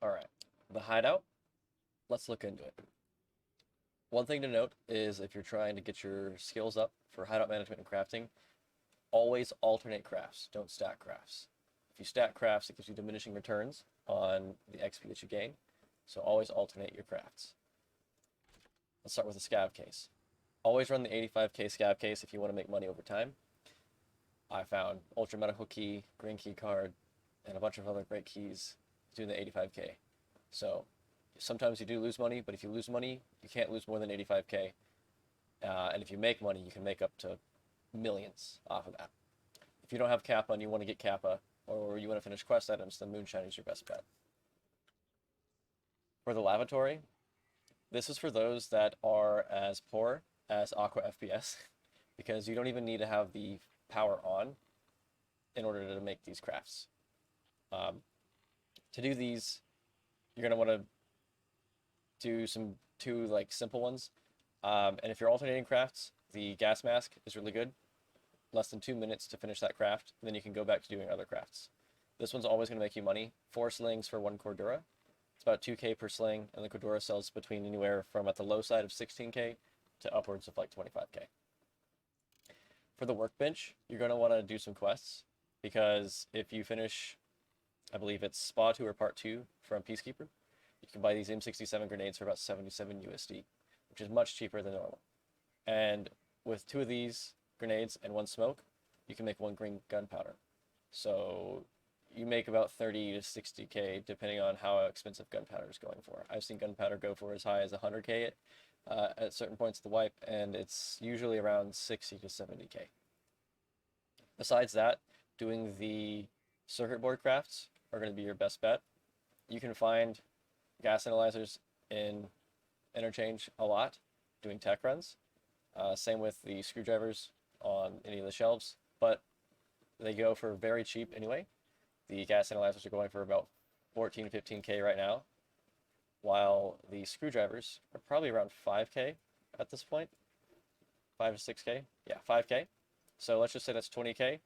All right, the hideout. Let's look into it. One thing to note is if you're trying to get your skills up for hideout management and crafting, always alternate crafts. Don't stack crafts. If you stack crafts, it gives you diminishing returns on the XP that you gain. So always alternate your crafts. Let's start with the scav case. Always run the 85k scav case if you want to make money over time. I found ultra medical key, green key card, and a bunch of other great keys doing the 85k. So sometimes you do lose money, but if you lose money, you can't lose more than 85k. And if you make money, you can make up to millions off of that. If you don't have Kappa and you want to get Kappa, or you want to finish quest items, then Moonshine is your best bet. For the Lavatory, this is for those that are as poor as Aqua FPS, because you don't even need to have the power on in order to make these crafts. To do these, you're going to want to do two like simple ones. And if you're alternating crafts, the gas mask is really good. Less than 2 minutes to finish that craft, and then you can go back to doing other crafts. This one's always going to make you money. 4 slings for 1 Cordura. It's about 2k per sling, and the Cordura sells between anywhere from at the low side of 16k to upwards of like 25k. For the workbench, you're going to want to do some quests, because if you finish, I believe it's Spa 2 or Part 2 from Peacekeeper, you can buy these M67 grenades for about 77 USD, which is much cheaper than normal. And with 2 of these grenades and 1 smoke, you can make 1 green gunpowder. So you make about 30 to 60k depending on how expensive gunpowder is going for. I've seen gunpowder go for as high as 100k at certain points of the wipe, and it's usually around 60 to 70k. Besides that, doing the circuit board crafts are going to be your best bet. You can find gas analyzers in interchange a lot, doing tech runs. Same with the screwdrivers on any of the shelves, but they go for very cheap anyway. The gas analyzers are going for about 14, 15k right now, while the screwdrivers are probably around 5k at this point. 5 to 6k? Yeah, 5k. So let's just say that's 20k.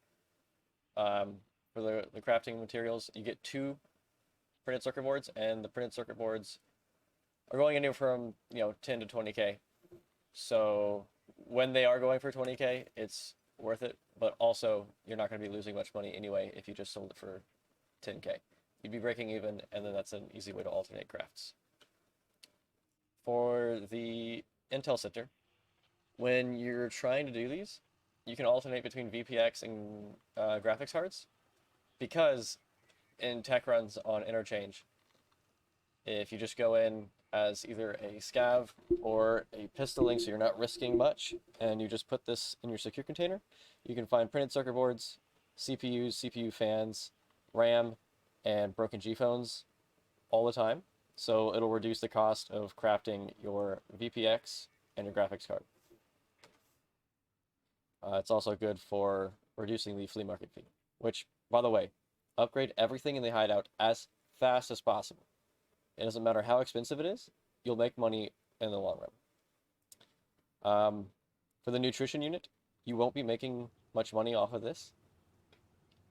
For the crafting materials, you get 2 printed circuit boards, and the printed circuit boards are going anywhere from 10 to 20k. So when they are going for 20k, it's worth it, but also you're not going to be losing much money anyway if you just sold it for 10k. You'd be breaking even, and then that's an easy way to alternate crafts. For the Intel Center, when you're trying to do these, you can alternate between VPX and graphics cards, because in tech runs on interchange, if you just go in as either a scav or a pistoling, so you're not risking much, and you just put this in your secure container, you can find printed circuit boards, CPUs, CPU fans, RAM, and broken G-phones all the time. So it'll reduce the cost of crafting your VPX and your graphics card. It's also good for reducing the flea market fee, which, by the way, upgrade everything in the hideout as fast as possible. It doesn't matter how expensive it is, you'll make money in the long run. For the nutrition unit, you won't be making much money off of this.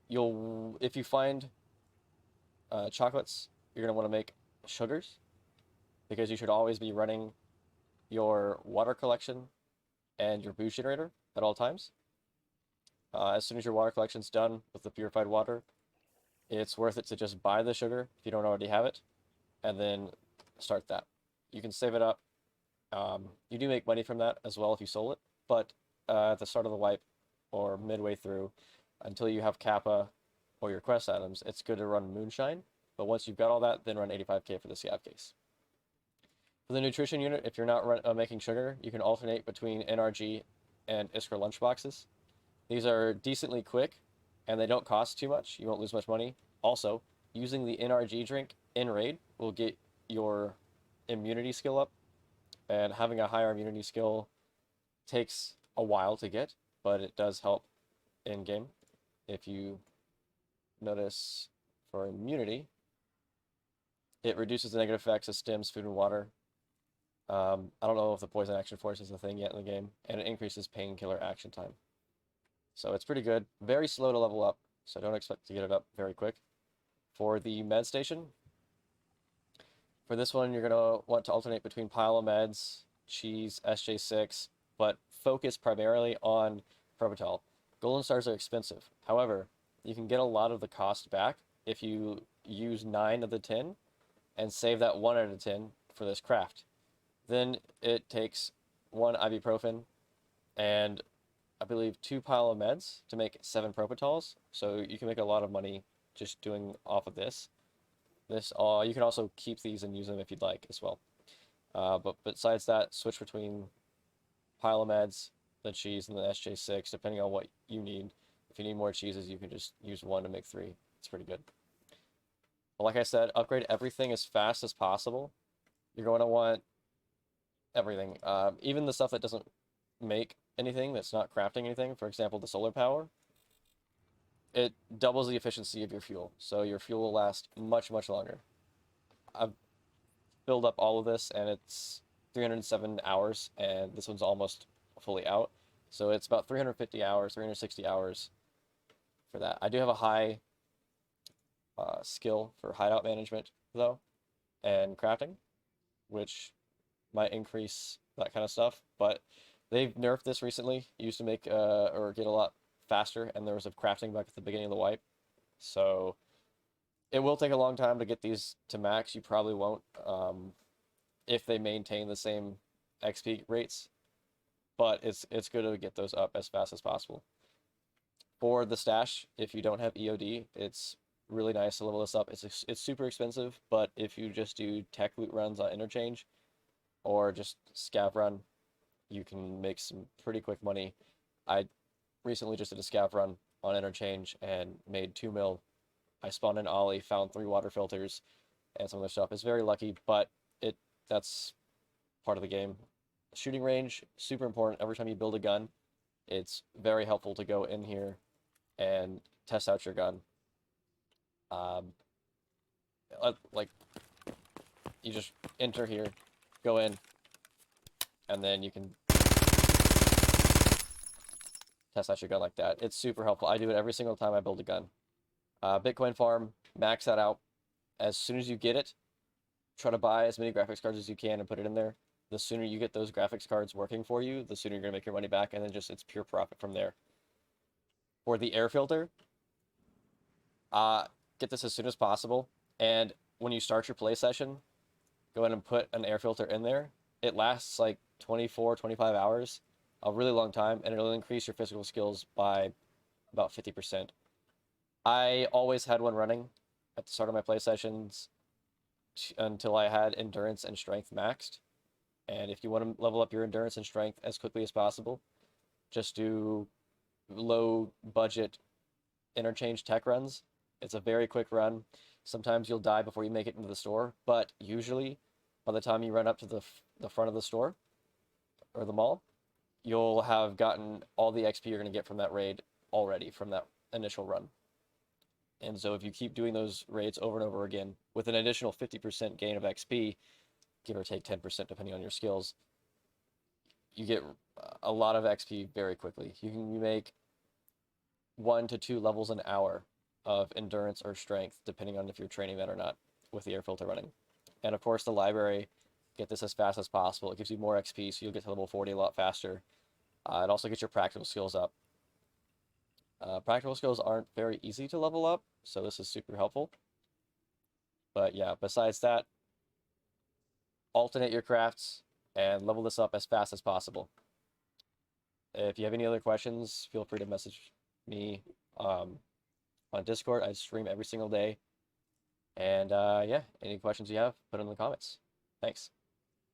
If you find chocolates, you're going to want to make sugars, because you should always be running your water collection and your boost generator at all times. As soon as your water collection's done with the purified water, it's worth it to just buy the sugar if you don't already have it, and then start that. You can save it up. You do make money from that as well if you sold it, but at the start of the wipe or midway through, until you have Kappa or your quest items, it's good to run Moonshine. But once you've got all that, then run 85k for the scav case. For the nutrition unit, if you're not making sugar, you can alternate between NRG and Iskra lunchboxes. These are decently quick, and they don't cost too much. You won't lose much money. Also, using the NRG drink in raid will get your immunity skill up, and having a higher immunity skill takes a while to get, but it does help in game. If you notice, for immunity, it reduces the negative effects of stims, food, and water. I don't know if the poison action force is a thing yet in the game, and it increases painkiller action time. So it's pretty good. Very slow to level up, so don't expect to get it up very quick. For the med station, For this one, you're going to want to alternate between pile of meds, cheese, SJ6, but focus primarily on Propital. Golden stars are expensive. However, you can get a lot of the cost back if you use 9 of the 10 and save that 1 out of 10 for this craft. Then it takes 1 ibuprofen and I believe 2 pile of meds to make 7 Propitals. So you can make a lot of money just doing off of this. You can also keep these and use them if you'd like as well. But besides that, switch between pile of meds, the cheese, and the SJ6, depending on what you need. If you need more cheeses, you can just use 1 to make 3. It's pretty good. But like I said, upgrade everything as fast as possible. You're going to want everything. Even the stuff that doesn't make anything, that's not crafting anything, for example, the solar power, it doubles the efficiency of your fuel. So your fuel will last much, much longer. I've built up all of this, and it's 307 hours, and this one's almost fully out. So it's about 350 hours, 360 hours for that. I do have a high skill for hideout management, though, and crafting, which might increase that kind of stuff. But they've nerfed this recently. It used to make or get a lot faster, and there was a crafting bug at the beginning of the wipe. So it will take a long time to get these to max. You probably won't if they maintain the same XP rates, but it's good to get those up as fast as possible. For the stash, if you don't have EOD, it's really nice to level this up. It's super expensive, but if you just do tech loot runs on interchange or just scav run, you can make some pretty quick money. I recently just did a scav run on interchange and made 2 mil. I spawned an ollie, found 3 water filters, and some other stuff. It's very lucky, but that's part of the game. Shooting range, super important. Every time you build a gun, it's very helpful to go in here and test out your gun. Like, you just enter here, go in, and then you can test out your gun like that. It's super helpful. I do it every single time I build a gun. Bitcoin farm, max that out. As soon as you get it, try to buy as many graphics cards as you can and put it in there. The sooner you get those graphics cards working for you, the sooner you're going to make your money back, and then just it's pure profit from there. For the air filter, get this as soon as possible, and when you start your play session, go ahead and put an air filter in there. It lasts like 24, 25 hours, a really long time, and it'll increase your physical skills by about 50%. I always had one running at the start of my play sessions until I had endurance and strength maxed. And if you want to level up your endurance and strength as quickly as possible, just do low budget interchange tech runs. It's a very quick run. Sometimes you'll die before you make it into the store, but usually by the time you run up to the front of the store or the mall, you'll have gotten all the XP you're going to get from that raid already from that initial run. And so if you keep doing those raids over and over again with an additional 50% gain of XP, give or take 10% depending on your skills, you get a lot of XP very quickly. You can make 1 to 2 levels an hour of endurance or strength, depending on if you're training that or not, with the air filter running. And of course, the library, get this as fast as possible. It gives you more XP, so you'll get to level 40 a lot faster. It also gets your practical skills up. Practical skills aren't very easy to level up, so this is super helpful. But yeah, besides that, alternate your crafts and level this up as fast as possible. If you have any other questions, feel free to message me on Discord. I stream every single day. And yeah, any questions you have, put them in the comments. Thanks.